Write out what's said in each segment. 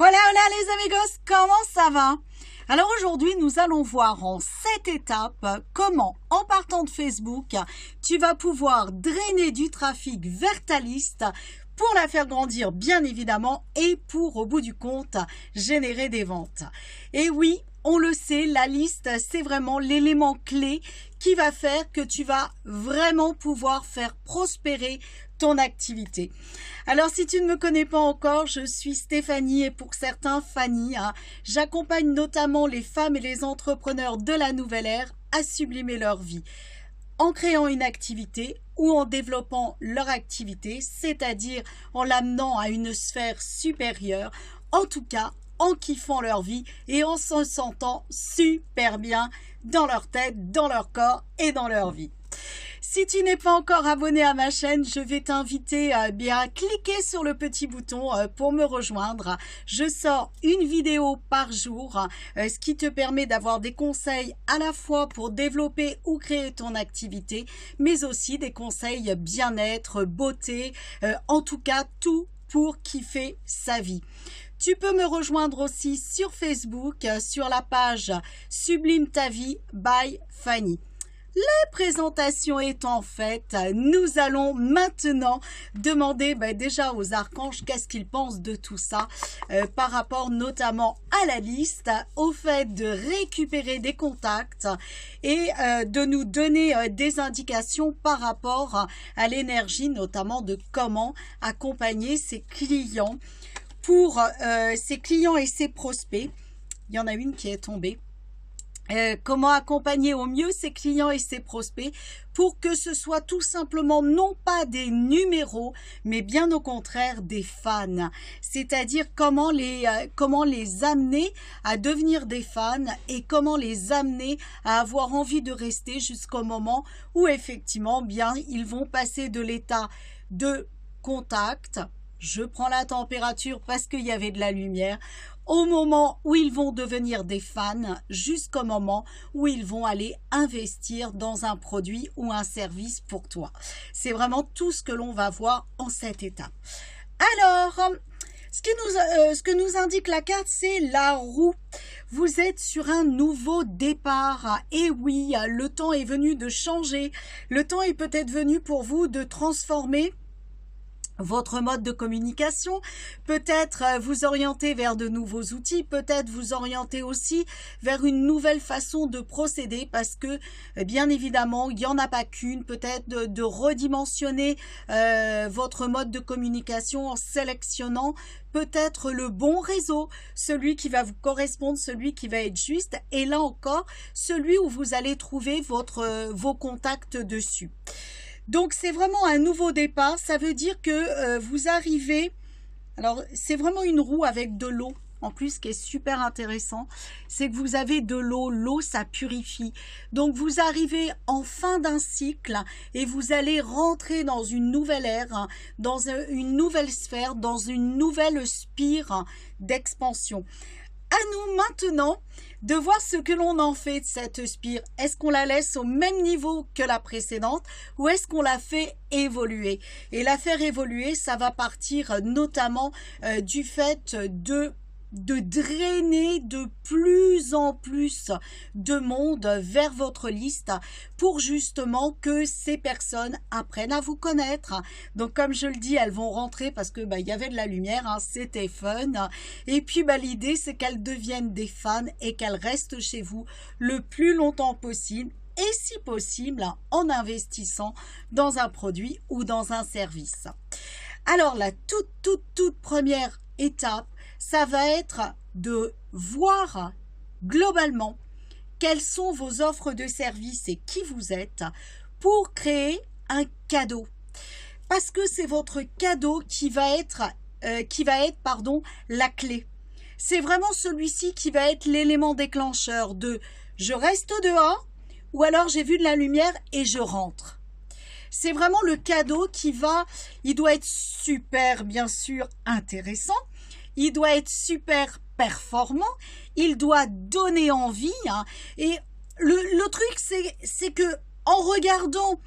Hola, hola les amigos, comment ça va? Alors aujourd'hui, nous allons voir en 7 étapes comment, en partant de Facebook, tu vas pouvoir drainer du trafic vers ta liste pour la faire grandir bien évidemment et pour, au bout du compte, générer des ventes. Et oui, on le sait, la liste, c'est vraiment l'élément clé qui va faire que tu vas vraiment pouvoir faire prospérer ton activité. Alors, si tu ne me connais pas encore, je suis Stéphanie et pour certains, Fanny. J'accompagne notamment les femmes et les entrepreneurs de la nouvelle ère à sublimer leur vie en créant une activité ou en développant leur activité, c'est-à-dire en l'amenant à une sphère supérieure, en tout cas en kiffant leur vie et en se sentant super bien dans leur tête, dans leur corps et dans leur vie. Si tu n'es pas encore abonné à ma chaîne, je vais t'inviter à bien cliquer sur le petit bouton pour me rejoindre. Je sors une vidéo par jour, ce qui te permet d'avoir des conseils à la fois pour développer ou créer ton activité, mais aussi des conseils bien-être, beauté, en tout cas tout pour kiffer sa vie. Tu peux me rejoindre aussi sur Facebook, sur la page Sublime ta vie by Fanny. Les présentations étant faites, nous allons maintenant demander déjà aux archanges qu'est-ce qu'ils pensent de tout ça par rapport notamment à la liste, au fait de récupérer des contacts et de nous donner des indications par rapport à l'énergie, notamment de comment accompagner ses clients pour ses clients et ses prospects. Il y en a une qui est tombée. Comment accompagner au mieux ses clients et ses prospects pour que ce soit tout simplement non pas des numéros, mais bien au contraire des fans. C'est-à-dire comment les amener à devenir des fans et comment les amener à avoir envie de rester jusqu'au moment où effectivement bien ils vont passer de l'état de contact. Je prends la température parce qu'il y avait de la lumière, au moment où ils vont devenir des fans, jusqu'au moment où ils vont aller investir dans un produit ou un service pour toi. C'est vraiment tout ce que l'on va voir en cette étape. Alors, ce que nous indique la carte, c'est la roue. Vous êtes sur un nouveau départ. Et oui, le temps est venu de changer. Le temps est peut-être venu pour vous de transformer votre mode de communication, peut-être vous orienter vers de nouveaux outils, peut-être vous orienter aussi vers une nouvelle façon de procéder parce que bien évidemment il n'y en a pas qu'une, peut-être de redimensionner votre mode de communication en sélectionnant peut-être le bon réseau, celui qui va vous correspondre, celui qui va être juste et là encore celui où vous allez trouver vos contacts dessus. Donc, c'est vraiment un nouveau départ. Ça veut dire que vous arrivez... Alors, c'est vraiment une roue avec de l'eau. En plus, ce qui est super intéressant, c'est que vous avez de l'eau. L'eau, ça purifie. Donc, vous arrivez en fin d'un cycle et vous allez rentrer dans une nouvelle ère, dans une nouvelle sphère, dans une nouvelle spire d'expansion. À nous maintenant de voir ce que l'on en fait de cette spire. Est-ce qu'on la laisse au même niveau que la précédente ou est-ce qu'on la fait évoluer? Et la faire évoluer, ça va partir notamment du fait de drainer de plus en plus de monde vers votre liste pour justement que ces personnes apprennent à vous connaître. Donc comme je le dis, elles vont rentrer parce que il y avait de la lumière, c'était fun. Et puis l'idée c'est qu'elles deviennent des fans et qu'elles restent chez vous le plus longtemps possible et si possible en investissant dans un produit ou dans un service. Alors la toute première étape, ça va être de voir globalement quelles sont vos offres de service et qui vous êtes pour créer un cadeau. Parce que c'est votre cadeau qui va être la clé. C'est vraiment celui-ci qui va être l'élément déclencheur de « je reste dehors » ou alors « j'ai vu de la lumière et je rentre ». C'est vraiment le cadeau il doit être super bien sûr intéressant. Il doit être super performant, il doit donner envie. Et le truc, c'est que en regardant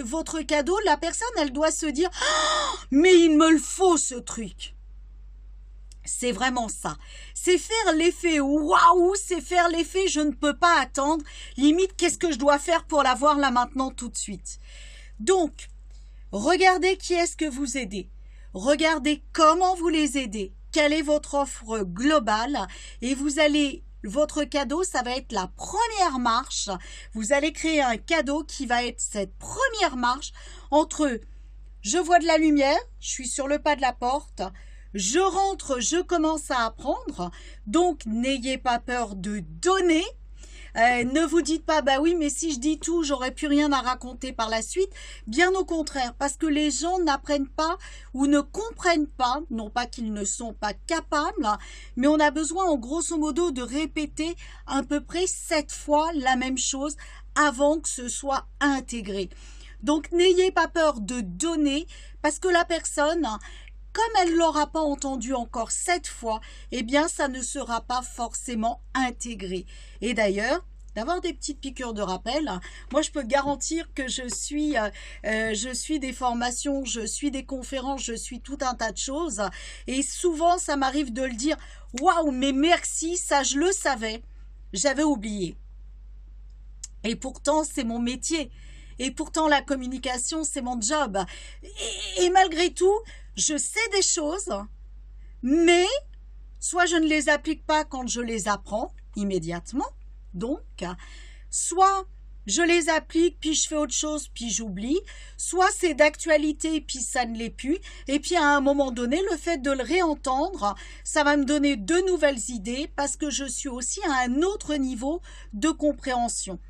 votre cadeau, la personne, elle doit se dire « Oh, mais il me le faut ce truc !» C'est vraiment ça. C'est faire l'effet waouh, c'est faire l'effet je ne peux pas attendre. Limite, qu'est-ce que je dois faire pour l'avoir là maintenant tout de suite? Donc, regardez qui est-ce que vous aidez. Regardez comment vous les aidez. Quelle est votre offre globale? Et vous allez, votre cadeau, ça va être la première marche. Vous allez créer un cadeau qui va être cette première marche entre je vois de la lumière, je suis sur le pas de la porte, je rentre, je commence à apprendre, donc n'ayez pas peur de donner. Ne vous dites pas, bah oui, mais si je dis tout, j'aurais plus rien à raconter par la suite. Bien au contraire, parce que les gens n'apprennent pas ou ne comprennent pas, non pas qu'ils ne sont pas capables, mais on a besoin, en grosso modo, de répéter à peu près 7 fois la même chose avant que ce soit intégré. Donc, n'ayez pas peur de donner, parce que la personne, comme elle ne l'aura pas entendu encore 7 fois, eh bien, ça ne sera pas forcément intégré. Et d'ailleurs, d'avoir des petites piqûres de rappel, moi, je peux garantir que je suis des formations, je suis des conférences, je suis tout un tas de choses. Et souvent, ça m'arrive de le dire, « Waouh, mais merci, ça, je le savais, j'avais oublié. » Et pourtant, c'est mon métier. Et pourtant, la communication, c'est mon job. Et malgré tout, je sais des choses, mais soit je ne les applique pas quand je les apprends immédiatement, donc, soit je les applique, puis je fais autre chose, puis j'oublie, soit c'est d'actualité, puis ça ne l'est plus, et puis à un moment donné, le fait de le réentendre, ça va me donner de nouvelles idées, parce que je suis aussi à un autre niveau de compréhension.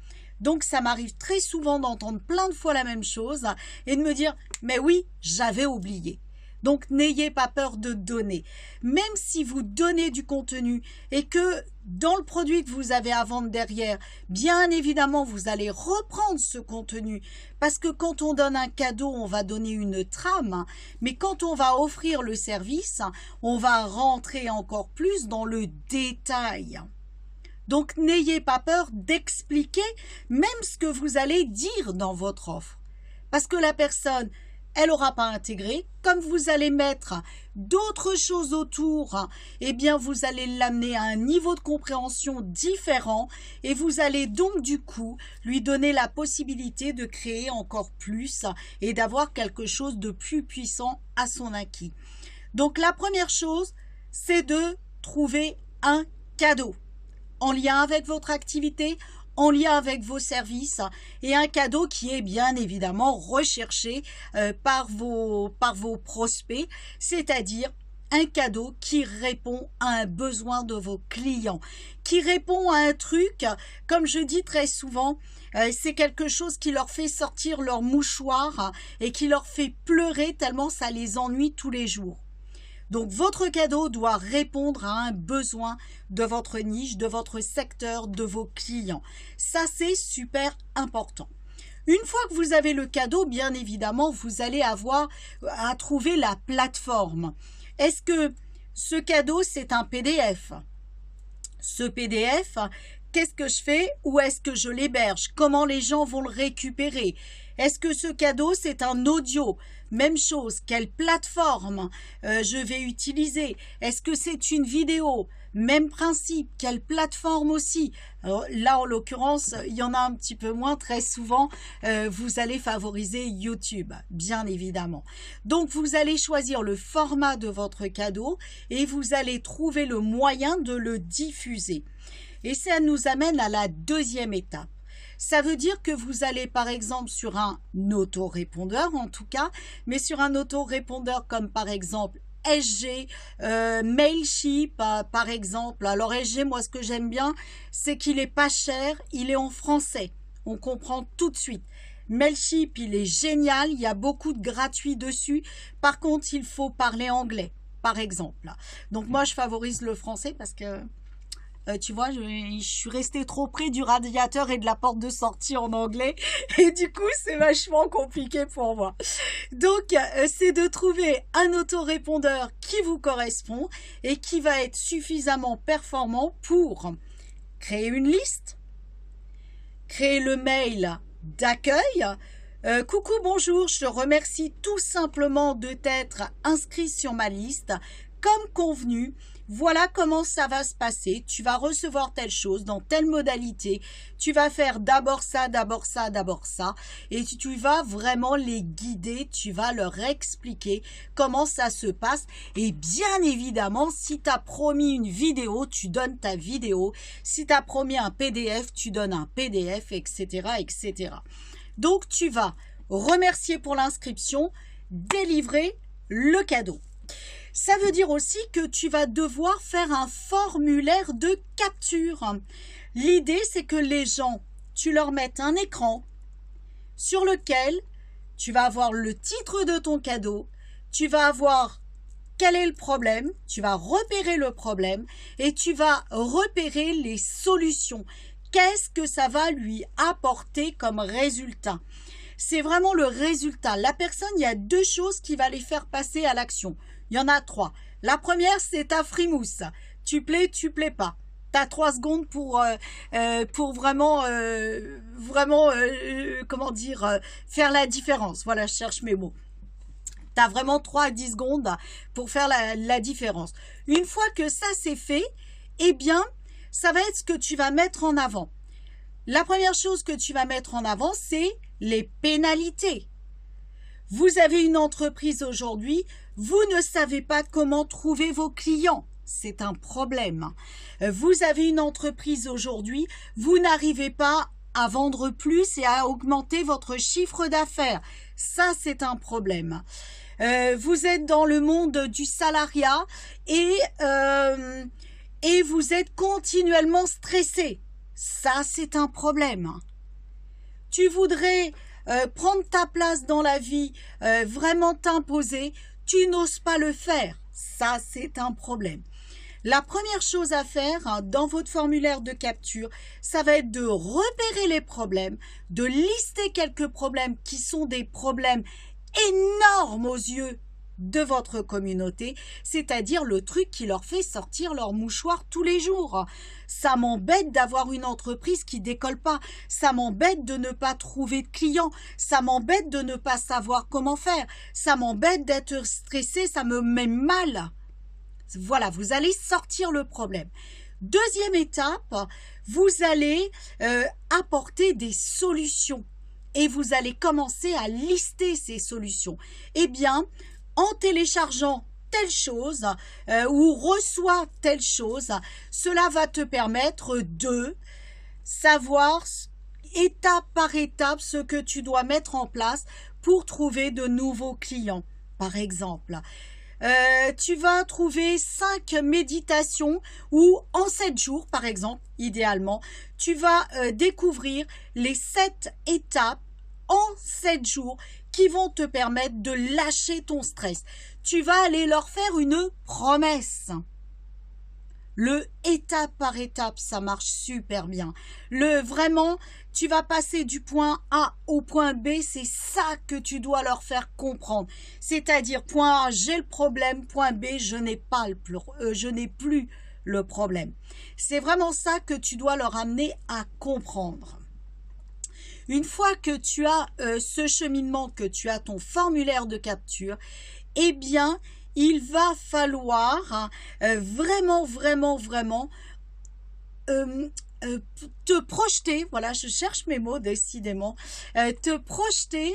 Donc, ça m'arrive très souvent d'entendre plein de fois la même chose et de me dire « mais oui, j'avais oublié ». Donc, n'ayez pas peur de donner. Même si vous donnez du contenu et que dans le produit que vous avez à vendre derrière, bien évidemment, vous allez reprendre ce contenu. Parce que quand on donne un cadeau, on va donner une trame. Mais quand on va offrir le service, on va rentrer encore plus dans le détail. Donc, n'ayez pas peur d'expliquer même ce que vous allez dire dans votre offre. Parce que la personne, elle n'aura pas intégré. Comme vous allez mettre d'autres choses autour, eh bien, vous allez l'amener à un niveau de compréhension différent et vous allez donc, du coup, lui donner la possibilité de créer encore plus et d'avoir quelque chose de plus puissant à son acquis. Donc, la première chose, c'est de trouver un cadeau en lien avec votre activité, en lien avec vos services et un cadeau qui est bien évidemment recherché par vos prospects, c'est-à-dire un cadeau qui répond à un besoin de vos clients, qui répond à un truc, comme je dis très souvent, c'est quelque chose qui leur fait sortir leur mouchoir et qui leur fait pleurer tellement ça les ennuie tous les jours. Donc, votre cadeau doit répondre à un besoin de votre niche, de votre secteur, de vos clients. Ça, c'est super important. Une fois que vous avez le cadeau, bien évidemment, vous allez avoir à trouver la plateforme. Est-ce que ce cadeau, c'est un PDF? Ce PDF, qu'est-ce que je fais? Où est-ce que je l'héberge? Comment les gens vont le récupérer? Est-ce que ce cadeau, c'est un audio? Même chose, quelle plateforme je vais utiliser? Est-ce que c'est une vidéo? Même principe, quelle plateforme aussi? Alors, là, en l'occurrence, il y en a un petit peu moins. Très souvent, vous allez favoriser YouTube, bien évidemment. Donc, vous allez choisir le format de votre cadeau et vous allez trouver le moyen de le diffuser. Et ça nous amène à la deuxième étape. Ça veut dire que vous allez par exemple sur un autorépondeur en tout cas, mais sur un autorépondeur comme par exemple SG, Mailchimp par exemple. Alors SG, moi ce que j'aime bien, c'est qu'il est pas cher, il est en français. On comprend tout de suite. Mailchimp, il est génial, il y a beaucoup de gratuits dessus. Par contre, il faut parler anglais, par exemple. Donc moi, je favorise le français parce que... tu vois, je suis restée trop près du radiateur et de la porte de sortie en anglais et du coup, c'est vachement compliqué pour moi. Donc, c'est de trouver un autorépondeur qui vous correspond et qui va être suffisamment performant pour créer une liste, créer le mail d'accueil. Coucou, bonjour, je te remercie tout simplement de t'être inscrit sur ma liste. comme convenu, voilà comment ça va se passer. Tu vas recevoir telle chose dans telle modalité. Tu vas faire d'abord ça, d'abord ça, d'abord ça. Et tu vas vraiment les guider. Tu vas leur expliquer comment ça se passe. Et bien évidemment, si tu as promis une vidéo, tu donnes ta vidéo. Si tu as promis un PDF, tu donnes un PDF, etc., etc. Donc, tu vas remercier pour l'inscription, délivrer le cadeau. Ça veut dire aussi que tu vas devoir faire un formulaire de capture. L'idée, c'est que les gens, tu leur mettes un écran sur lequel tu vas avoir le titre de ton cadeau, tu vas avoir quel est le problème, tu vas repérer le problème et tu vas repérer les solutions. Qu'est-ce que ça va lui apporter comme résultat? C'est vraiment le résultat. La personne, il y a deux choses qui va les faire passer à l'action. Il y en a trois. La première, c'est ta frimousse. Tu plais pas. Tu as 3 secondes pour vraiment, comment dire, faire la différence. Voilà, je cherche mes mots. Tu as vraiment 3 à 10 secondes pour faire la différence. Une fois que ça c'est fait, eh bien, ça va être ce que tu vas mettre en avant. La première chose que tu vas mettre en avant, c'est les pénalités. Vous avez une entreprise aujourd'hui, vous ne savez pas comment trouver vos clients. C'est un problème. Vous avez une entreprise aujourd'hui, vous n'arrivez pas à vendre plus et à augmenter votre chiffre d'affaires. Ça, c'est un problème. Vous êtes dans le monde du salariat et vous êtes continuellement stressé. Ça, c'est un problème. Tu voudrais prendre ta place dans la vie, vraiment t'imposer, tu n'oses pas le faire. Ça, c'est un problème. La première chose à faire dans votre formulaire de capture, ça va être de repérer les problèmes, de lister quelques problèmes qui sont des problèmes énormes aux yeux de votre communauté, c'est-à-dire le truc qui leur fait sortir leur mouchoir tous les jours. Ça m'embête d'avoir une entreprise qui décolle pas, ça m'embête de ne pas trouver de clients, ça m'embête de ne pas savoir comment faire, ça m'embête d'être stressé, ça me met mal. Voilà, vous allez sortir le problème. Deuxième étape, vous allez apporter des solutions et vous allez commencer à lister ces solutions. Eh bien, en téléchargeant telle chose ou reçoit telle chose, cela va te permettre de savoir étape par étape ce que tu dois mettre en place pour trouver de nouveaux clients, par exemple. Tu vas trouver 5 méditations où en 7 jours, par exemple, idéalement, tu vas découvrir les 7 étapes en 7 jours qui vont te permettre de lâcher ton stress. Tu vas aller leur faire une promesse. Le étape par étape, ça marche super bien. Vraiment, tu vas passer du point A au point B, c'est ça que tu dois leur faire comprendre. C'est-à-dire, point A, j'ai le problème, point B, je n'ai plus le problème. C'est vraiment ça que tu dois leur amener à comprendre. Une fois que tu as ce cheminement, que tu as ton formulaire de capture, eh bien, il va falloir vraiment te projeter, voilà, je cherche mes mots décidément, te projeter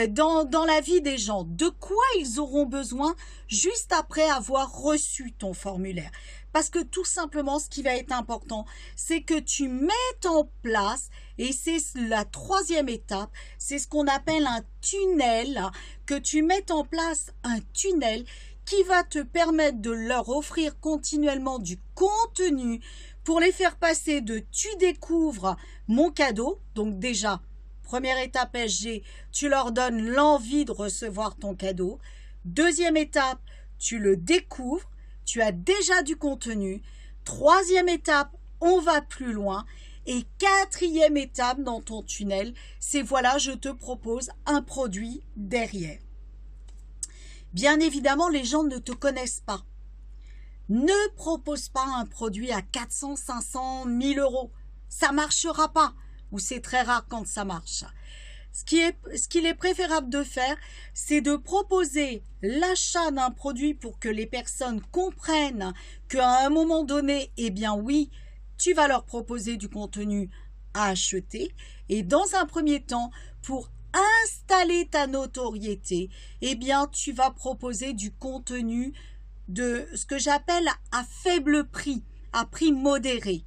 dans la vie des gens. De quoi ils auront besoin juste après avoir reçu ton formulaire? Parce que tout simplement, ce qui va être important, c'est que tu mettes en place, et c'est la 3e étape, c'est ce qu'on appelle un tunnel, que tu mettes en place un tunnel qui va te permettre de leur offrir continuellement du contenu pour les faire passer de tu découvres mon cadeau. Donc déjà, première étape SG, tu leur donnes l'envie de recevoir ton cadeau. Deuxième étape, tu le découvres, tu as déjà du contenu. Troisième étape, on va plus loin. Et 4e étape dans ton tunnel, c'est voilà, je te propose un produit derrière. Bien évidemment, les gens ne te connaissent pas. Ne propose pas un produit à 400, 500, 1000 euros. Ça ne marchera pas. Ou c'est très rare quand ça marche. Ce qu'il est préférable de faire, c'est de proposer l'achat d'un produit pour que les personnes comprennent qu'à un moment donné, eh bien oui, tu vas leur proposer du contenu à acheter. Et dans un premier temps, pour installer ta notoriété, eh bien tu vas proposer du contenu de ce que j'appelle à faible prix, à prix modéré.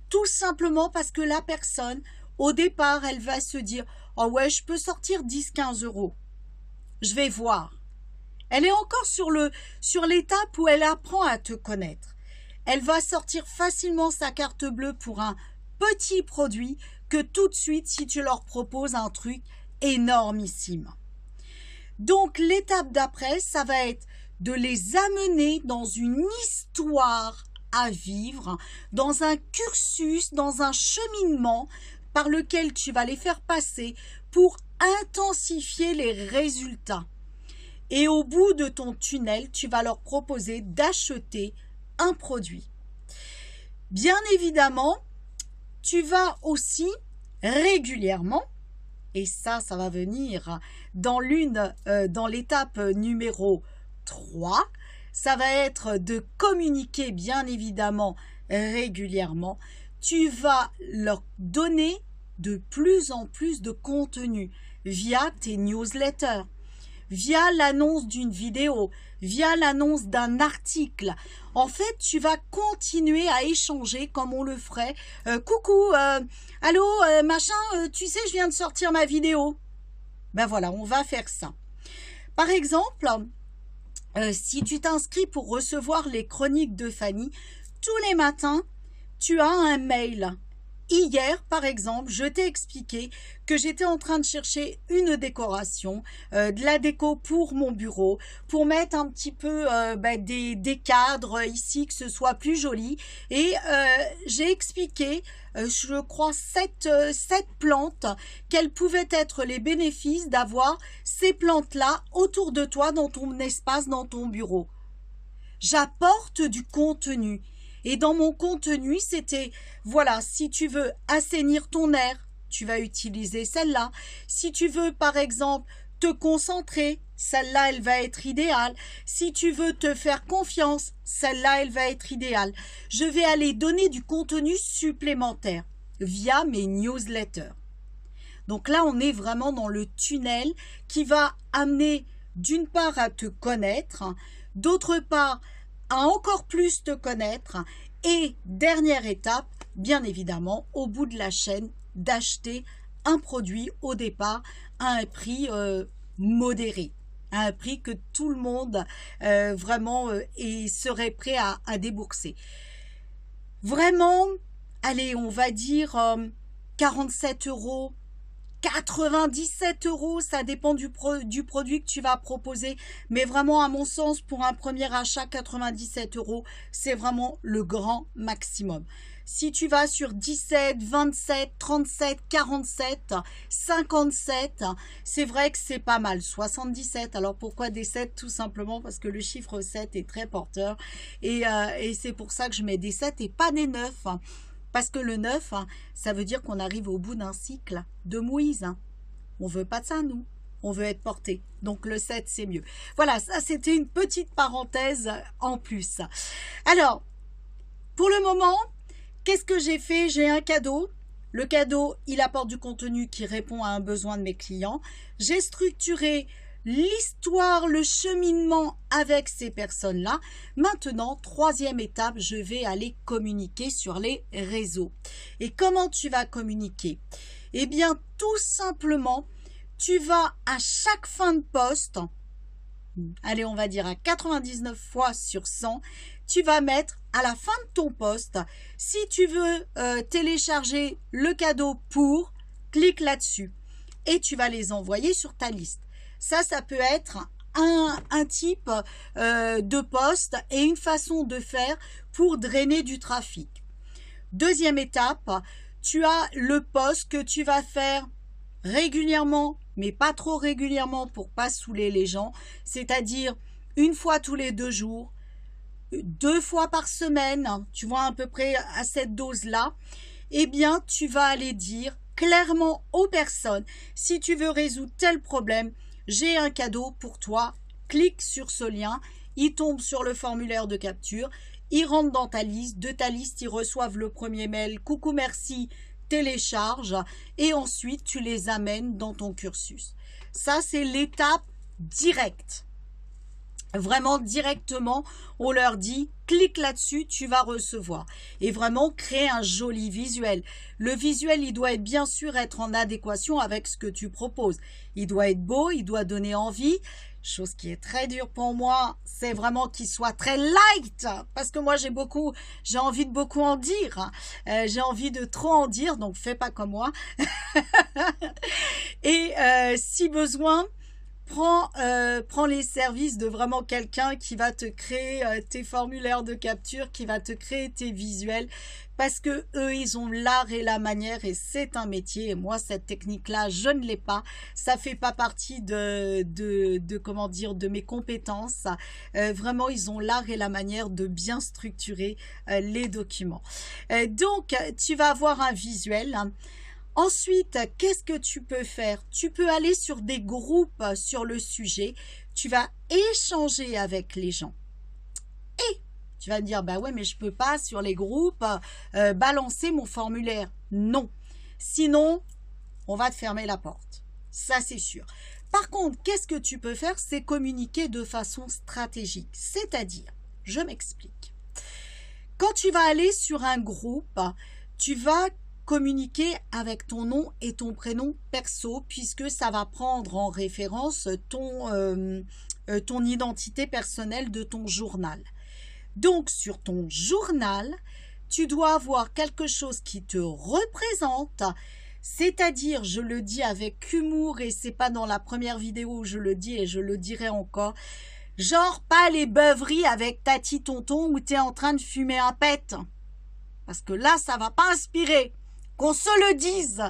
Tout simplement parce que la personne, au départ, elle va se dire « Oh ouais, je peux sortir 10-15 euros. Je vais voir. » Elle est encore sur l'étape où elle apprend à te connaître. Elle va sortir facilement sa carte bleue pour un petit produit que tout de suite, si tu leur proposes un truc énormissime. Donc, l'étape d'après, ça va être de les amener dans une histoire à vivre, dans un cursus, dans un cheminement par lequel tu vas les faire passer pour intensifier les résultats. Et au bout de ton tunnel, tu vas leur proposer d'acheter un produit. Bien évidemment, tu vas aussi régulièrement, et ça va venir dans l'étape numéro 3, ça va être de communiquer bien évidemment régulièrement. Tu vas leur donner de plus en plus de contenu via tes newsletters, via l'annonce d'une vidéo, via l'annonce d'un article. En fait, tu vas continuer à échanger comme on le ferait. Coucou, allô, machin, tu sais, je viens de sortir ma vidéo. Ben voilà, on va faire ça. Par exemple, si tu t'inscris pour recevoir les chroniques de Fanny, tous les matins, tu as un mail. Hier, par exemple, je t'ai expliqué que j'étais en train de chercher une décoration, de la déco pour mon bureau, pour mettre un petit peu des cadres ici, que ce soit plus joli. Et j'ai expliqué, je crois, 7 plantes, quels pouvaient être les bénéfices d'avoir ces plantes-là autour de toi, dans ton espace, dans ton bureau. J'apporte du contenu. Et dans mon contenu, c'était, voilà, si tu veux assainir ton air, tu vas utiliser celle-là. Si tu veux, par exemple, te concentrer, celle-là, elle va être idéale. Si tu veux te faire confiance, celle-là, elle va être idéale. Je vais aller donner du contenu supplémentaire via mes newsletters. Donc là, on est vraiment dans le tunnel qui va amener d'une part à te connaître, d'autre part à encore plus te connaître et dernière étape, bien évidemment, au bout de la chaîne, d'acheter un produit au départ à un prix modéré, à un prix que tout le monde vraiment serait prêt à débourser. Vraiment, allez, on va dire 47 euros, 97 euros, ça dépend du produit que tu vas proposer. Mais vraiment, à mon sens, pour un premier achat, 97 euros, c'est vraiment le grand maximum. Si tu vas sur 17, 27, 37, 47, 57, c'est vrai que c'est pas mal. 77, alors pourquoi des 7? Tout simplement parce que le chiffre 7 est très porteur. Et c'est pour ça que je mets des 7 et pas des 9. Parce que le 9, ça veut dire qu'on arrive au bout d'un cycle de mouise. On veut pas de ça, nous. On veut être porté. Donc le 7, c'est mieux. Voilà, ça c'était une petite parenthèse en plus. Alors, pour le moment, qu'est-ce que j'ai fait? J'ai un cadeau. Le cadeau, il apporte du contenu qui répond à un besoin de mes clients. J'ai structuré l'histoire, le cheminement avec ces personnes-là. Maintenant, troisième étape, je vais aller communiquer sur les réseaux. Et comment tu vas communiquer? Eh bien, tout simplement, tu vas à chaque fin de post, allez, on va dire à 99 fois sur 100, tu vas mettre à la fin de ton post, si tu veux télécharger le cadeau pour, clique là-dessus et tu vas les envoyer sur ta liste. Ça peut être un type de post et une façon de faire pour drainer du trafic. Deuxième étape, tu as le post que tu vas faire régulièrement, mais pas trop régulièrement pour pas saouler les gens, c'est-à-dire une fois tous les 2 jours, 2 fois par semaine, tu vois à peu près à cette dose-là, eh bien tu vas aller dire clairement aux personnes, si tu veux résoudre tel problème, j'ai un cadeau pour toi, clique sur ce lien, ils tombent sur le formulaire de capture, ils rentrent dans ta liste, de ta liste ils reçoivent le premier mail, coucou merci, télécharge, et ensuite tu les amènes dans ton cursus. Ça c'est l'étape directe. Vraiment directement, on leur dit, clique là-dessus, tu vas recevoir. Et vraiment créer un joli visuel. Le visuel, il doit bien sûr être en adéquation avec ce que tu proposes. Il doit être beau, il doit donner envie. Chose qui est très dure pour moi, c'est vraiment qu'il soit très light. Parce que moi, j'ai envie de beaucoup en dire. J'ai envie de trop en dire, donc fais pas comme moi. Et si besoin, prends les services de vraiment quelqu'un qui va te créer tes formulaires de capture, qui va te créer tes visuels, parce que eux, ils ont l'art et la manière, et c'est un métier. Et moi, cette technique-là, je ne l'ai pas. Ça fait pas partie comment dire, de mes compétences. Vraiment, ils ont l'art et la manière de bien structurer les documents. Donc, tu vas avoir un visuel. Ensuite, qu'est-ce que tu peux faire? Tu peux aller sur des groupes sur le sujet. Tu vas échanger avec les gens. Et tu vas me dire, bah ouais, mais je peux pas sur les groupes balancer mon formulaire. Non. Sinon, on va te fermer la porte. Ça, c'est sûr. Par contre, qu'est-ce que tu peux faire? C'est communiquer de façon stratégique. C'est-à-dire, je m'explique. Quand tu vas aller sur un groupe, tu vas communiquer avec ton nom et ton prénom perso, puisque ça va prendre en référence ton identité personnelle de ton journal. Donc, sur ton journal, tu dois avoir quelque chose qui te représente, c'est-à-dire, je le dis avec humour, et c'est pas dans la première vidéo où je le dis, et je le dirai encore, genre pas les beuveries avec tati tonton où tu es en train de fumer un pet. Parce que là, ça va pas inspirer. Qu'on se le dise.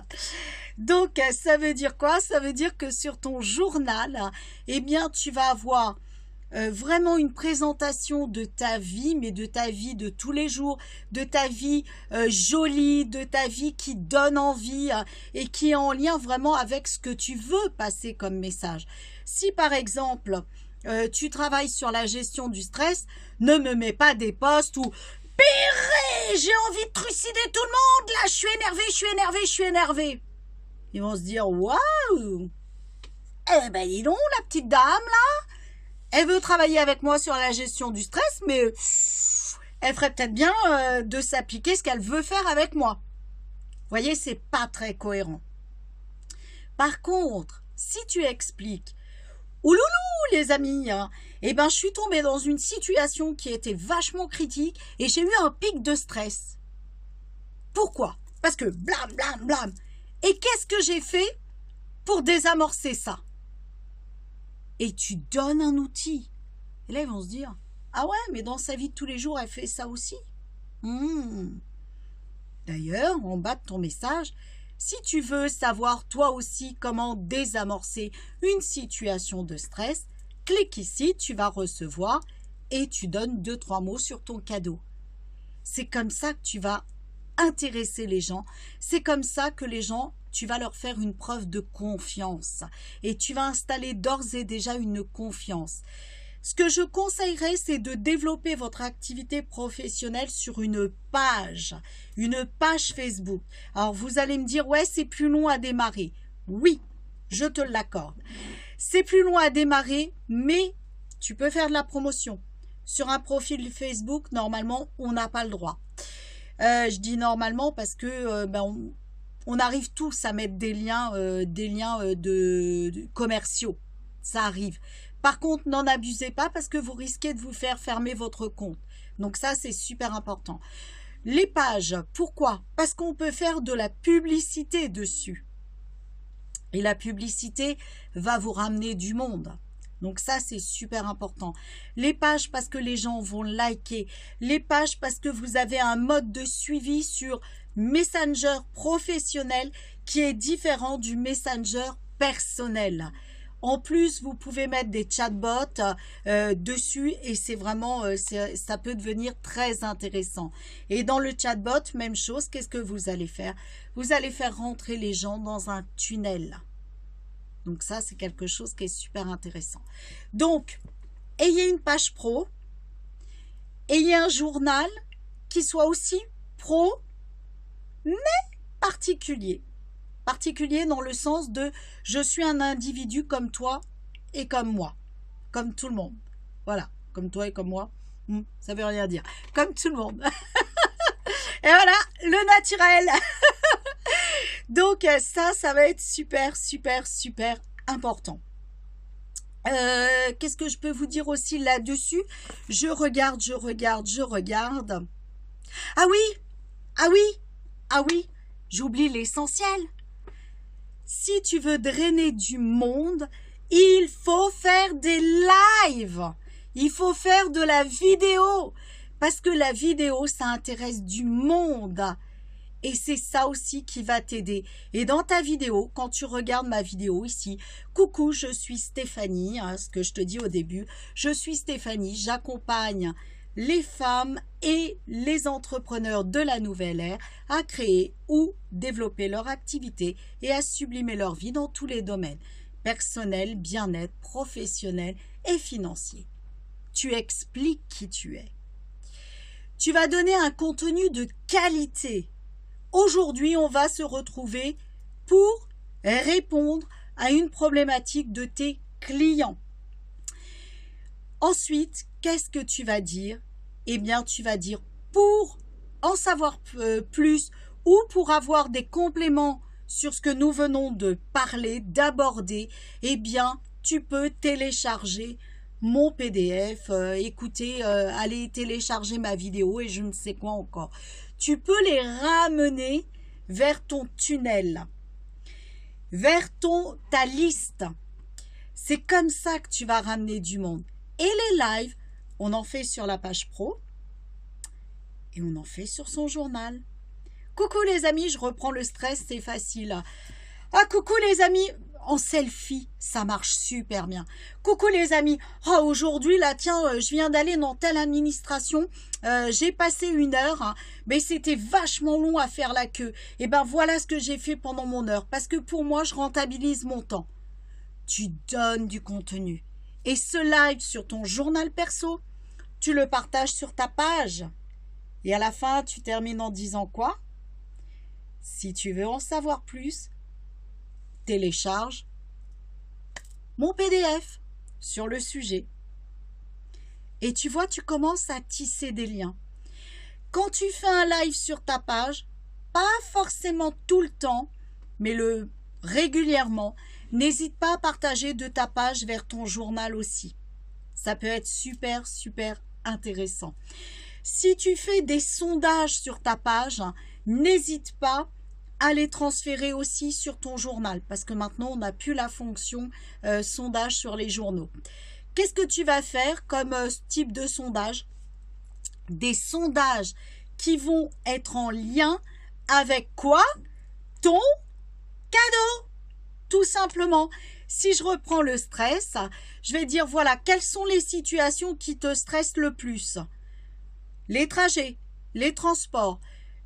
Donc, ça veut dire quoi? Ça veut dire que sur ton journal, eh bien, tu vas avoir vraiment une présentation de ta vie, mais de ta vie de tous les jours, de ta vie jolie, de ta vie qui donne envie et qui est en lien vraiment avec ce que tu veux passer comme message. Si, par exemple, tu travailles sur la gestion du stress, ne me mets pas des posts où purée, j'ai envie de trucider tout le monde, là, je suis énervé, je suis énervé, je suis énervé. Ils vont se dire, waouh, eh ben dis donc, la petite dame, là, elle veut travailler avec moi sur la gestion du stress, mais elle ferait peut-être bien de s'appliquer ce qu'elle veut faire avec moi. Vous voyez, c'est pas très cohérent. Par contre, si tu expliques, ouloulou, les amis, hein, eh ben, je suis tombée dans une situation qui était vachement critique et j'ai eu un pic de stress. Pourquoi? Parce que blam, blam, blam. Et qu'est-ce que j'ai fait pour désamorcer ça? Et tu donnes un outil. Et là, ils vont se dire, ah ouais, mais dans sa vie de tous les jours, elle fait ça aussi. D'ailleurs, en bas de ton message, si tu veux savoir toi aussi comment désamorcer une situation de stress, clique ici, tu vas recevoir et tu donnes 2-3 mots sur ton cadeau. C'est comme ça que tu vas intéresser les gens. C'est comme ça que les gens, tu vas leur faire une preuve de confiance. Et tu vas installer d'ores et déjà une confiance. Ce que je conseillerais, c'est de développer votre activité professionnelle sur une page Facebook. Alors, vous allez me dire, ouais, c'est plus long à démarrer. Oui, je te l'accorde. C'est plus long à démarrer, mais tu peux faire de la promotion. Sur un profil Facebook, normalement, on n'a pas le droit. Je dis normalement parce que on arrive tous à mettre des liens commerciaux. Ça arrive. Par contre, n'en abusez pas parce que vous risquez de vous faire fermer votre compte. Donc ça, c'est super important. Les pages, pourquoi? Parce qu'on peut faire de la publicité dessus. Et la publicité va vous ramener du monde. Donc ça, c'est super important. Les pages parce que les gens vont liker. Les pages parce que vous avez un mode de suivi sur Messenger professionnel qui est différent du Messenger personnel. En plus, vous pouvez mettre des chatbots dessus et c'est vraiment, ça peut devenir très intéressant. Et dans le chatbot, même chose, qu'est-ce que vous allez faire? Vous allez faire rentrer les gens dans un tunnel. Donc ça, c'est quelque chose qui est super intéressant. Donc, ayez une page pro, ayez un journal qui soit aussi pro, mais particulier. Particulier dans le sens de je suis un individu comme toi et comme moi, comme tout le monde. Voilà, comme toi et comme moi, ça veut rien dire. Comme tout le monde. Et voilà, le naturel. Donc ça va être super, super, super important. Qu'est-ce que je peux vous dire aussi là-dessus? Je regarde. Ah oui, ah oui, ah oui, j'oublie l'essentiel. Si tu veux drainer du monde, il faut faire des lives. Il faut faire de la vidéo. Parce que la vidéo, ça intéresse du monde. Et c'est ça aussi qui va t'aider. Et dans ta vidéo, quand tu regardes ma vidéo ici, coucou, je suis Stéphanie, hein, ce que je te dis au début, je suis Stéphanie, j'accompagne les femmes et les entrepreneurs de la nouvelle ère à créer ou développer leur activité et à sublimer leur vie dans tous les domaines, personnel, bien-être, professionnel et financier. Tu expliques qui tu es. Tu vas donner un contenu de qualité. Aujourd'hui, on va se retrouver pour répondre à une problématique de tes clients. Ensuite, qu'est-ce que tu vas dire? Eh bien, tu vas dire pour en savoir plus ou pour avoir des compléments sur ce que nous venons de parler, d'aborder, eh bien, tu peux télécharger mon PDF, aller télécharger ma vidéo et je ne sais quoi encore. Tu peux les ramener vers ton tunnel, vers ta liste. C'est comme ça que tu vas ramener du monde. Et les lives, on en fait sur la page pro et on en fait sur son journal. Coucou les amis, je reprends le stress, c'est facile. Ah coucou les amis, en selfie, ça marche super bien. Coucou les amis, oh, aujourd'hui là tiens, je viens d'aller dans telle administration, j'ai passé 1 heure, hein, mais c'était vachement long à faire la queue. Et ben voilà ce que j'ai fait pendant mon heure, parce que pour moi je rentabilise mon temps. Tu donnes du contenu. Et ce live sur ton journal perso, tu le partages sur ta page. Et à la fin, tu termines en disant quoi? Si tu veux en savoir plus, télécharge mon PDF sur le sujet. Et tu vois, tu commences à tisser des liens. Quand tu fais un live sur ta page, pas forcément tout le temps, mais régulièrement, n'hésite pas à partager de ta page vers ton journal aussi. Ça peut être super, super intéressant. Si tu fais des sondages sur ta page, n'hésite pas à les transférer aussi sur ton journal parce que maintenant, on n'a plus la fonction sondage sur les journaux. Qu'est-ce que tu vas faire comme type de sondage? Des sondages qui vont être en lien avec quoi? Ton cadeau! Tout simplement, si je reprends le stress, je vais dire voilà, quelles sont les situations qui te stressent le plus? Les trajets, les transports,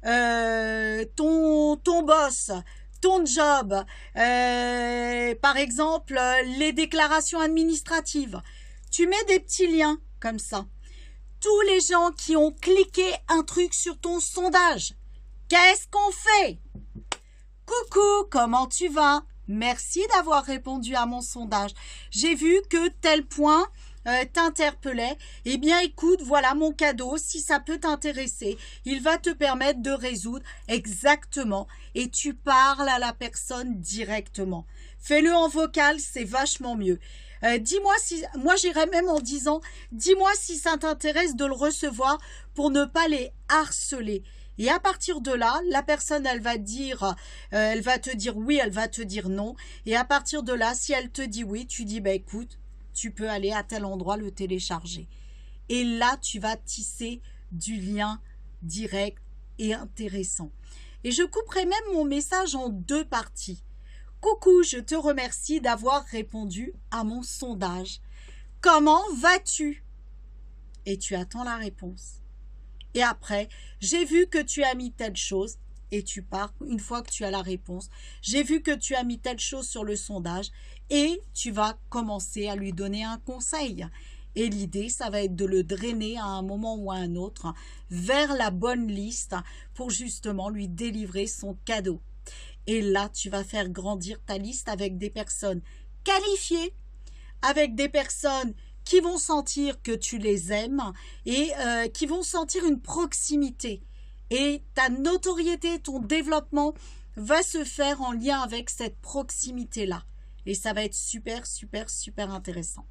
ton boss, ton job, par exemple, les déclarations administratives. Tu mets des petits liens comme ça. Tous les gens qui ont cliqué un truc sur ton sondage, qu'est-ce qu'on fait? Coucou, comment tu vas? Merci d'avoir répondu à mon sondage. J'ai vu que tel point t'interpellait. Eh bien, écoute, voilà mon cadeau. Si ça peut t'intéresser, il va te permettre de résoudre exactement. Et tu parles à la personne directement. Fais-le en vocal, c'est vachement mieux. Dis-moi si, moi j'irais même en disant, dis-moi si ça t'intéresse de le recevoir pour ne pas les harceler. Et à partir de là, la personne, elle va te dire oui, elle va te dire non. Et à partir de là, si elle te dit oui, tu dis, bah écoute, tu peux aller à tel endroit le télécharger. Et là, tu vas tisser du lien direct et intéressant. Et je couperai même mon message en 2 parties. Coucou, je te remercie d'avoir répondu à mon sondage. Comment vas-tu? Et tu attends la réponse. Et après, j'ai vu que tu as mis telle chose et tu pars une fois que tu as la réponse. J'ai vu que tu as mis telle chose sur le sondage et tu vas commencer à lui donner un conseil. Et l'idée, ça va être de le drainer à un moment ou à un autre vers la bonne liste pour justement lui délivrer son cadeau. Et là, tu vas faire grandir ta liste avec des personnes qualifiées, avec des personnes qui vont sentir que tu les aimes et qui vont sentir une proximité. Et ta notoriété, ton développement va se faire en lien avec cette proximité-là. Et ça va être super, super, super intéressant.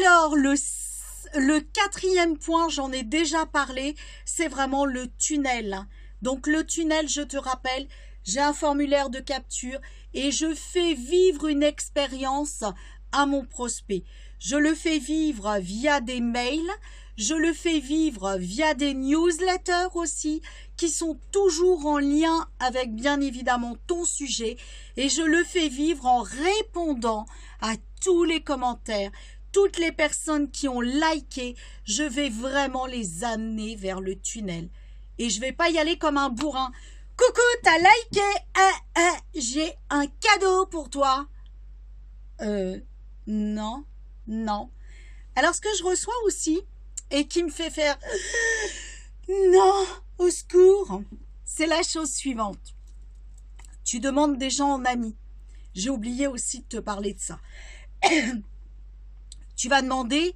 Alors, le quatrième point, j'en ai déjà parlé, c'est vraiment le tunnel. Donc, le tunnel, je te rappelle, j'ai un formulaire de capture et je fais vivre une expérience à mon prospect. Je le fais vivre via des mails, je le fais vivre via des newsletters aussi, qui sont toujours en lien avec bien évidemment ton sujet, et je le fais vivre en répondant à tous les commentaires. Toutes les personnes qui ont liké, je vais vraiment les amener vers le tunnel. Et je ne vais pas y aller comme un bourrin. Coucou, t'as liké, j'ai un cadeau pour toi. Non. Alors, ce que je reçois aussi, et qui me fait faire non, au secours, c'est la chose suivante. Tu demandes des gens en amis. J'ai oublié aussi de te parler de ça. Tu vas demander,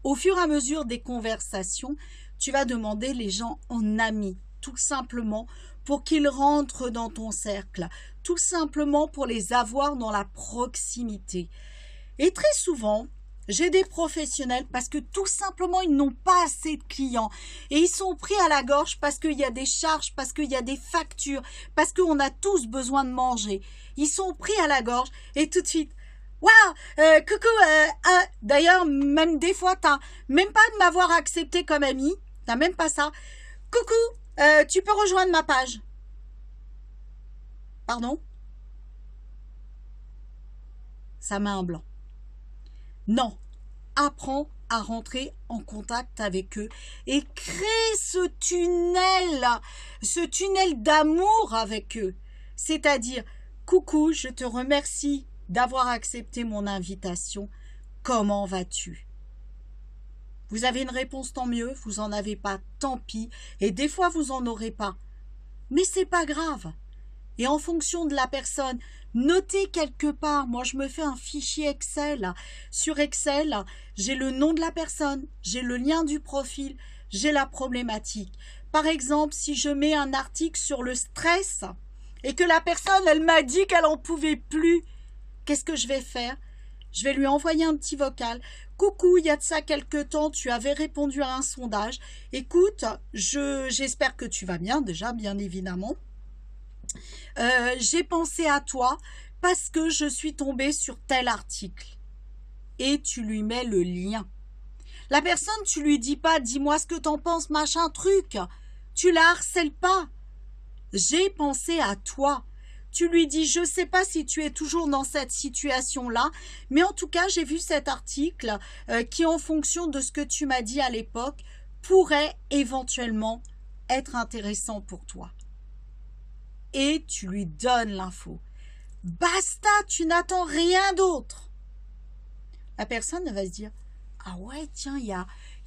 au fur et à mesure des conversations, tu vas demander les gens en amis, tout simplement, pour qu'ils rentrent dans ton cercle, tout simplement pour les avoir dans la proximité. Et très souvent, j'ai des professionnels parce que tout simplement, ils n'ont pas assez de clients et ils sont pris à la gorge parce qu'il y a des charges, parce qu'il y a des factures, parce qu'on a tous besoin de manger. Ils sont pris à la gorge et tout de suite, waouh, coucou, d'ailleurs, même des fois, t'as même pas de m'avoir accepté comme ami, t'as même pas ça. Coucou, tu peux rejoindre ma page. Pardon? Ça met un blanc. Non, apprends à rentrer en contact avec eux et crée ce tunnel d'amour avec eux. C'est-à-dire, coucou, je te remercie d'avoir accepté mon invitation. Comment vas-tu? Vous avez une réponse, tant mieux. Vous n'en avez pas, tant pis. Et des fois, vous n'en aurez pas. Mais c'est pas grave. Et en fonction de la personne, notez quelque part. Moi, je me fais un fichier Excel. Sur Excel, j'ai le nom de la personne, j'ai le lien du profil, j'ai la problématique. Par exemple, si je mets un article sur le stress et que la personne, elle m'a dit qu'elle n'en pouvait plus, qu'est-ce que je vais faire? Je vais lui envoyer un petit vocal. Coucou, il y a de ça quelque temps, tu avais répondu à un sondage. Écoute, j'espère que tu vas bien, déjà, bien évidemment. J'ai pensé à toi parce que je suis tombée sur tel article. Et tu lui mets le lien. La personne, tu lui dis pas, dis-moi ce que t'en penses, machin, truc. Tu la harcèles pas. J'ai pensé à toi. Tu lui dis, je sais pas si tu es toujours dans cette situation-là, mais en tout cas, j'ai vu cet article qui, en fonction de ce que tu m'as dit à l'époque, pourrait éventuellement être intéressant pour toi. Et tu lui donnes l'info. Basta, tu n'attends rien d'autre. La personne va se dire, ah ouais, tiens, il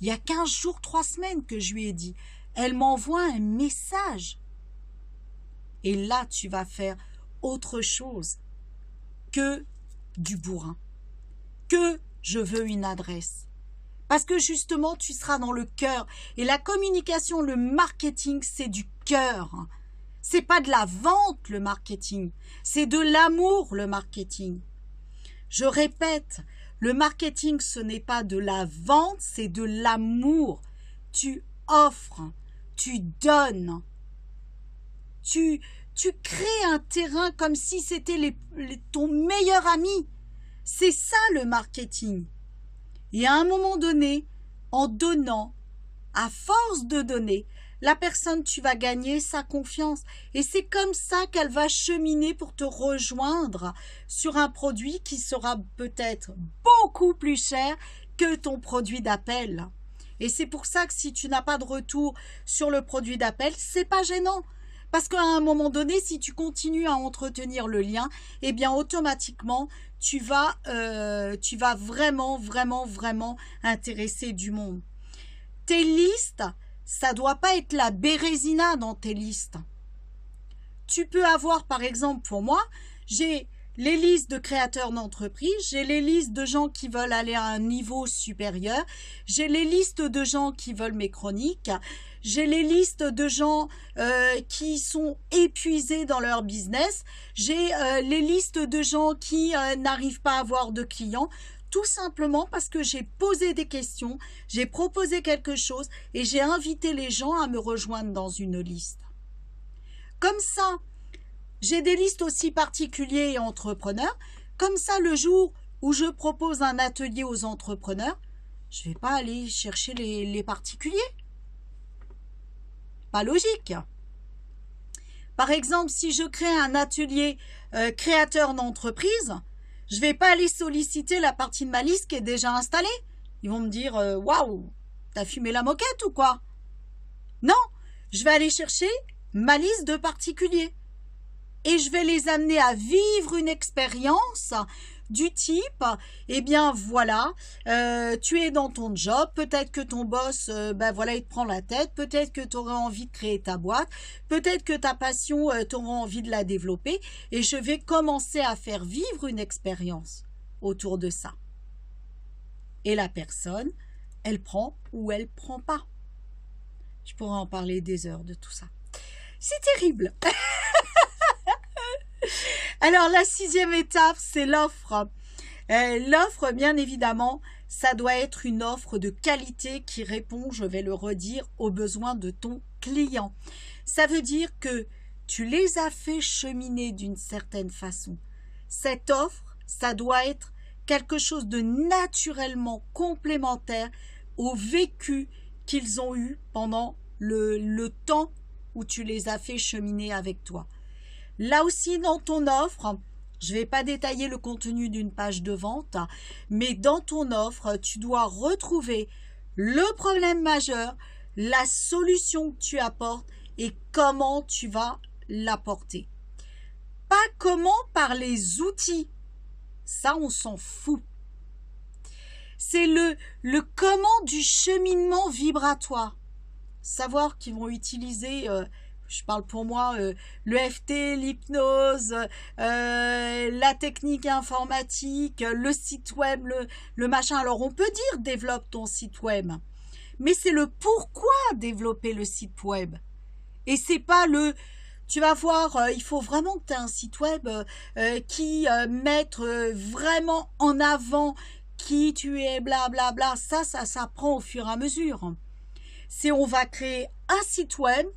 y a 15 jours, 3 semaines que je lui ai dit. Elle m'envoie un message. Et là, tu vas faire autre chose que du bourrin, que je veux une adresse. Parce que justement, tu seras dans le cœur. Et la communication, le marketing, c'est du cœur. C'est pas de la vente, le marketing. C'est de l'amour, le marketing. Je répète, le marketing, ce n'est pas de la vente, c'est de l'amour. Tu offres, tu donnes. Tu crées un terrain comme si c'était ton meilleur ami. C'est ça le marketing. Et à un moment donné, en donnant, à force de donner, la personne, tu vas gagner sa confiance. Et c'est comme ça qu'elle va cheminer pour te rejoindre sur un produit qui sera peut-être beaucoup plus cher que ton produit d'appel. Et c'est pour ça que si tu n'as pas de retour sur le produit d'appel, c'est pas gênant. Parce qu'à un moment donné, si tu continues à entretenir le lien, eh bien automatiquement, tu vas vraiment intéresser du monde. Tes listes, ça doit pas être la bérésina dans tes listes. Tu peux avoir, par exemple, pour moi, j'ai les listes de créateurs d'entreprise, j'ai les listes de gens qui veulent aller à un niveau supérieur, j'ai les listes de gens qui veulent mes chroniques, j'ai les listes de gens qui sont épuisés dans leur business, j'ai les listes de gens qui n'arrivent pas à avoir de clients, tout simplement parce que j'ai posé des questions, j'ai proposé quelque chose et j'ai invité les gens à me rejoindre dans une liste. Comme ça, j'ai des listes aussi particuliers et entrepreneurs. Comme ça, le jour où je propose un atelier aux entrepreneurs, je ne vais pas aller chercher les particuliers. Pas logique. Par exemple, si je crée un atelier créateur d'entreprise, je ne vais pas aller solliciter la partie de ma liste qui est déjà installée. Ils vont me dire « Waouh, t'as fumé la moquette ou quoi ?» Non, je vais aller chercher ma liste de particuliers. Et je vais les amener à vivre une expérience du type, eh bien voilà, tu es dans ton job, peut-être que ton boss, voilà, il te prend la tête, peut-être que tu auras envie de créer ta boîte, peut-être que ta passion, tu auras envie de la développer, et je vais commencer à faire vivre une expérience autour de ça. Et la personne, elle prend ou elle prend pas. Je pourrais en parler des heures de tout ça. C'est terrible. Alors, la 6e étape, c'est l'offre. L'offre, bien évidemment, ça doit être une offre de qualité qui répond, je vais le redire, aux besoins de ton client. Ça veut dire que tu les as fait cheminer d'une certaine façon. Cette offre, ça doit être quelque chose de naturellement complémentaire au vécu qu'ils ont eu pendant le temps où tu les as fait cheminer avec toi. Là aussi, dans ton offre, je ne vais pas détailler le contenu d'une page de vente, mais dans ton offre, tu dois retrouver le problème majeur, la solution que tu apportes et comment tu vas l'apporter. Pas comment par les outils, ça on s'en fout. C'est le comment du cheminement vibratoire. Savoir qu'ils vont utiliser... je parle pour moi, le FT, l'hypnose, la technique informatique, le site web, le machin. Alors, on peut dire développe ton site web, mais c'est le pourquoi développer le site web. Et c'est pas tu vas voir, il faut vraiment que tu aies un site web qui mette vraiment en avant qui tu es, blablabla. Ça prend au fur et à mesure. On va créer un site web.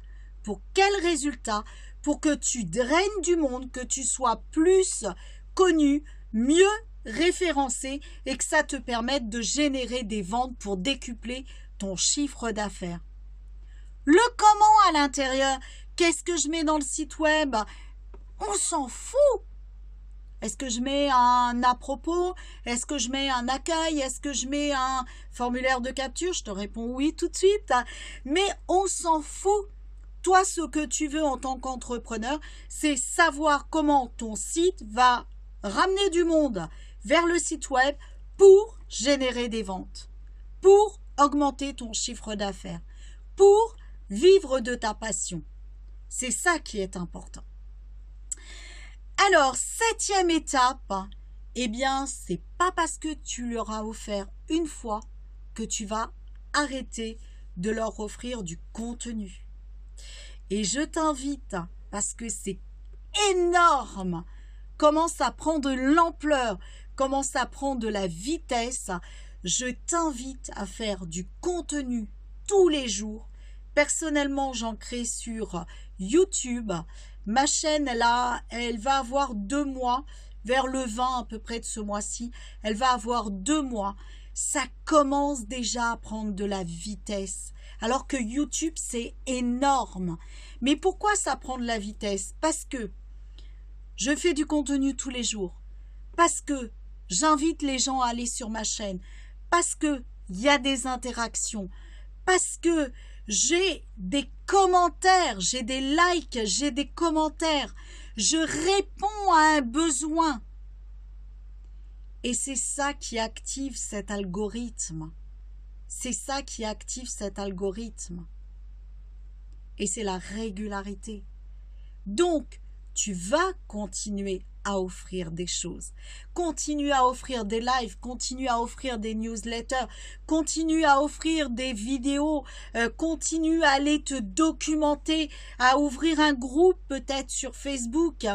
Pour quel résultat? Pour que tu draines du monde, que tu sois plus connu, mieux référencé et que ça te permette de générer des ventes pour décupler ton chiffre d'affaires. Le comment à l'intérieur, qu'est-ce que je mets dans le site web? On s'en fout. Est-ce que je mets un à propos? Est-ce que je mets un accueil? Est-ce que je mets un formulaire de capture? Je te réponds oui tout de suite. Mais on s'en fout. Toi, ce que tu veux en tant qu'entrepreneur, c'est savoir comment ton site va ramener du monde vers le site web pour générer des ventes, pour augmenter ton chiffre d'affaires, pour vivre de ta passion. C'est ça qui est important. Alors, 7e étape, eh bien, c'est pas parce que tu leur as offert une fois que tu vas arrêter de leur offrir du contenu. Et je t'invite, parce que c'est énorme, comment ça prend de l'ampleur, comment ça prend de la vitesse, je t'invite à faire du contenu tous les jours. Personnellement, j'en crée sur YouTube. Ma chaîne, elle va avoir 2 mois, vers le 20 à peu près de ce mois-ci, elle va avoir 2 mois. ça commence déjà à prendre de la vitesse. Alors que YouTube, c'est énorme. Mais pourquoi ça prend de la vitesse? Parce que je fais du contenu tous les jours. Parce que j'invite les gens à aller sur ma chaîne. Parce que il y a des interactions. Parce que j'ai des commentaires, j'ai des likes, j'ai des commentaires. Je réponds à un besoin. Et c'est ça qui active cet algorithme. C'est ça qui active cet algorithme. Et c'est la régularité. Donc, tu vas continuer à offrir des choses. Continue à offrir des lives, continue à offrir des newsletters, continue à offrir des vidéos, continue à aller te documenter, à ouvrir un groupe peut-être sur Facebook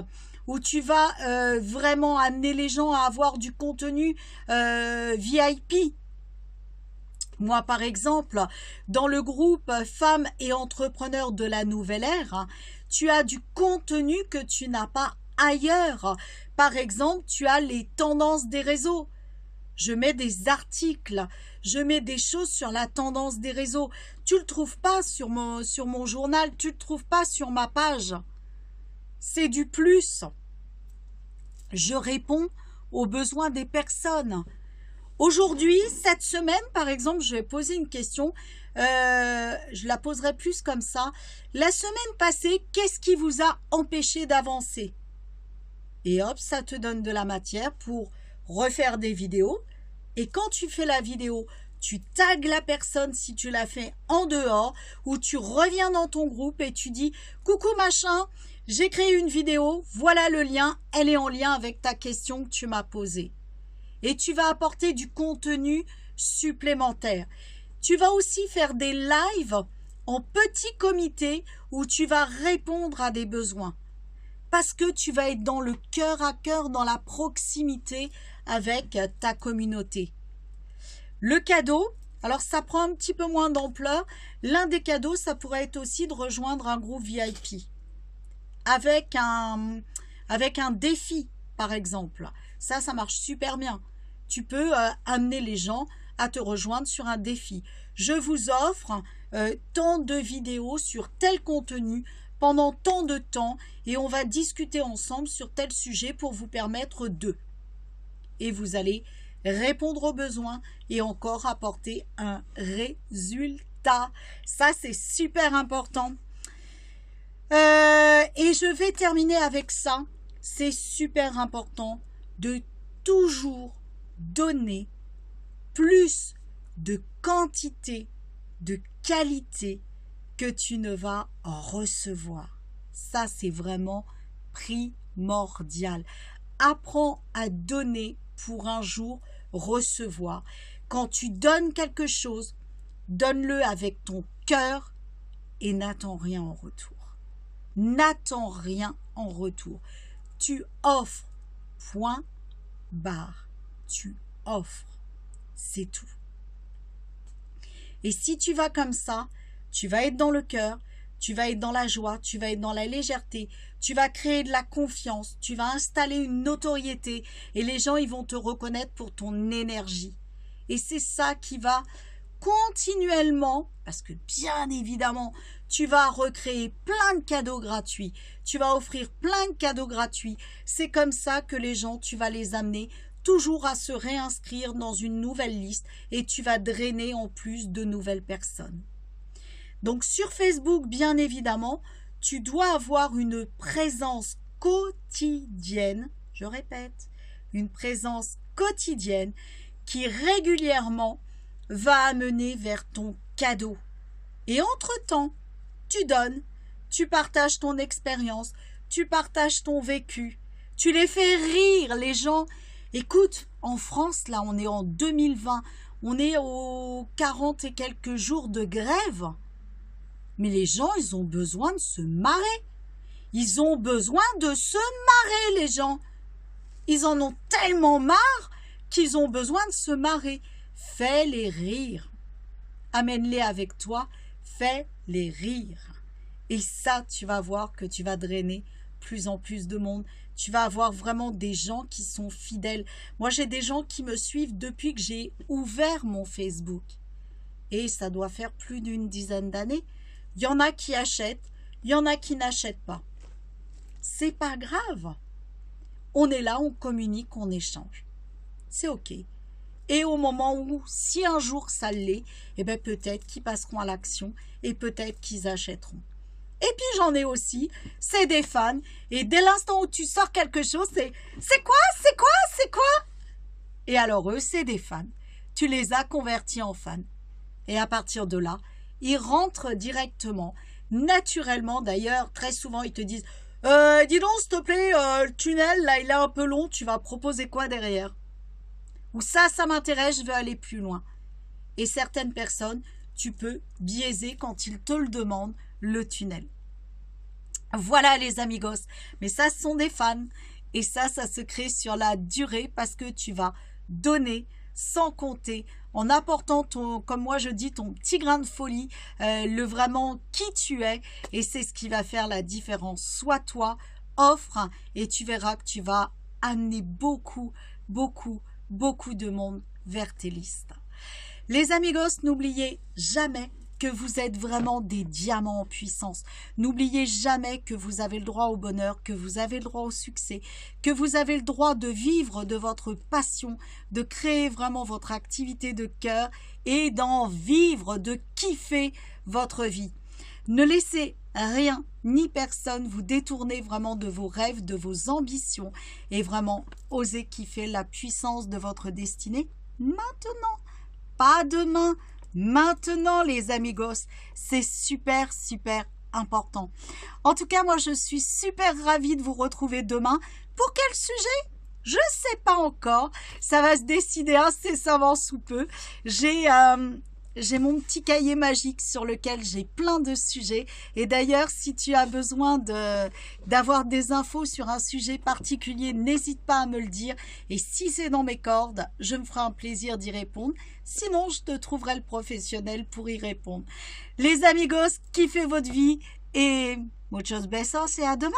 où tu vas vraiment amener les gens à avoir du contenu VIP. Moi, par exemple, dans le groupe Femmes et entrepreneurs de la nouvelle ère, tu as du contenu que tu n'as pas ailleurs. Par exemple, tu as les tendances des réseaux. Je mets des articles, je mets des choses sur la tendance des réseaux. Tu ne le trouves pas sur mon journal, tu ne le trouves pas sur ma page. C'est du plus. Je réponds aux besoins des personnes. Aujourd'hui, cette semaine, par exemple, je vais poser une question. Je la poserai plus comme ça. La semaine passée, qu'est-ce qui vous a empêché d'avancer? Et hop, ça te donne de la matière pour refaire des vidéos. Et quand tu fais la vidéo, tu tagues la personne si tu l'as fait en dehors, ou tu reviens dans ton groupe et tu dis « Coucou machin, j'ai créé une vidéo, voilà le lien, elle est en lien avec ta question que tu m'as posée. » Et tu vas apporter du contenu supplémentaire. Tu vas aussi faire des lives en petit comité où tu vas répondre à des besoins. Parce que tu vas être dans le cœur à cœur, dans la proximité avec ta communauté. Le cadeau, alors ça prend un petit peu moins d'ampleur. L'un des cadeaux, ça pourrait être aussi de rejoindre un groupe VIP. Avec un défi, par exemple. Ça marche super bien. Tu peux amener les gens à te rejoindre sur un défi. Je vous offre tant de vidéos sur tel contenu pendant tant de temps et on va discuter ensemble sur tel sujet pour vous permettre de. Et vous allez répondre aux besoins et encore apporter un résultat. Ça, c'est super important. Et je vais terminer avec ça. C'est super important de toujours donner plus de quantité, de qualité que tu ne vas recevoir. Ça, c'est vraiment primordial. Apprends à donner pour un jour recevoir. Quand tu donnes quelque chose, donne-le avec ton cœur et n'attends rien en retour. N'attends rien en retour. Tu offres, point barre. Tu offres. C'est tout. Et si tu vas comme ça, tu vas être dans le cœur, tu vas être dans la joie, tu vas être dans la légèreté, tu vas créer de la confiance, tu vas installer une notoriété et les gens ils vont te reconnaître pour ton énergie. Et c'est ça qui va continuellement, parce que bien évidemment, tu vas recréer plein de cadeaux gratuits, tu vas offrir plein de cadeaux gratuits. C'est comme ça que les gens, tu vas les amener toujours à se réinscrire dans une nouvelle liste et tu vas drainer en plus de nouvelles personnes. Donc sur Facebook, bien évidemment, tu dois avoir une présence quotidienne, je répète, une présence quotidienne qui régulièrement va amener vers ton cadeau. Et entre-temps, tu donnes, tu partages ton expérience, tu partages ton vécu, tu les fais rire, les gens. Écoute, en France, là, on est en 2020, on est aux 40 et quelques jours de grève. Mais les gens, ils ont besoin de se marrer. Ils ont besoin de se marrer, les gens. Ils en ont tellement marre qu'ils ont besoin de se marrer. Fais-les rire. Amène-les avec toi. Fais-les rire. Et ça, tu vas voir que tu vas drainer plus en plus de monde. Tu vas avoir vraiment des gens qui sont fidèles. Moi, j'ai des gens qui me suivent depuis que j'ai ouvert mon Facebook. Et ça doit faire plus d'une dizaine d'années. Il y en a qui achètent, il y en a qui n'achètent pas. C'est pas grave. On est là, on communique, on échange. C'est OK. Et au moment où, si un jour ça l'est, eh bien peut-être qu'ils passeront à l'action et peut-être qu'ils achèteront. Et puis j'en ai aussi, c'est des fans. Et dès l'instant où tu sors quelque chose, c'est quoi, c'est quoi, c'est quoi? Et alors eux, c'est des fans. Tu les as convertis en fans. Et à partir de là, ils rentrent directement, naturellement. D'ailleurs, très souvent, ils te disent dis donc, s'il te plaît, le tunnel, là, il est un peu long, tu vas proposer quoi derrière? Ou ça m'intéresse, je veux aller plus loin. Et certaines personnes, tu peux biaiser quand ils te le demandent, le tunnel. Voilà les amigos, mais ça ce sont des fans et ça se crée sur la durée parce que tu vas donner sans compter en apportant ton, comme moi je dis, ton petit grain de folie, le vraiment qui tu es et c'est ce qui va faire la différence. Sois toi, offre et tu verras que tu vas amener beaucoup de monde vers tes listes. Les amigos, n'oubliez jamais que vous êtes vraiment des diamants en puissance. N'oubliez jamais que vous avez le droit au bonheur, que vous avez le droit au succès, que vous avez le droit de vivre de votre passion, de créer vraiment votre activité de cœur et d'en vivre, de kiffer votre vie. Ne laissez rien ni personne vous détourner vraiment de vos rêves, de vos ambitions et vraiment osez kiffer la puissance de votre destinée maintenant, pas demain. Maintenant les amigos, c'est super important. En tout cas, moi je suis super ravie de vous retrouver demain. Pour quel sujet? Je sais pas encore. Ça va se décider incessamment sous peu. J'ai mon petit cahier magique sur lequel j'ai plein de sujets. Et d'ailleurs, si tu as besoin d'avoir des infos sur un sujet particulier, n'hésite pas à me le dire. Et si c'est dans mes cordes, je me ferai un plaisir d'y répondre. Sinon, je te trouverai le professionnel pour y répondre. Les amigos, kiffez votre vie et muchos besos et à demain.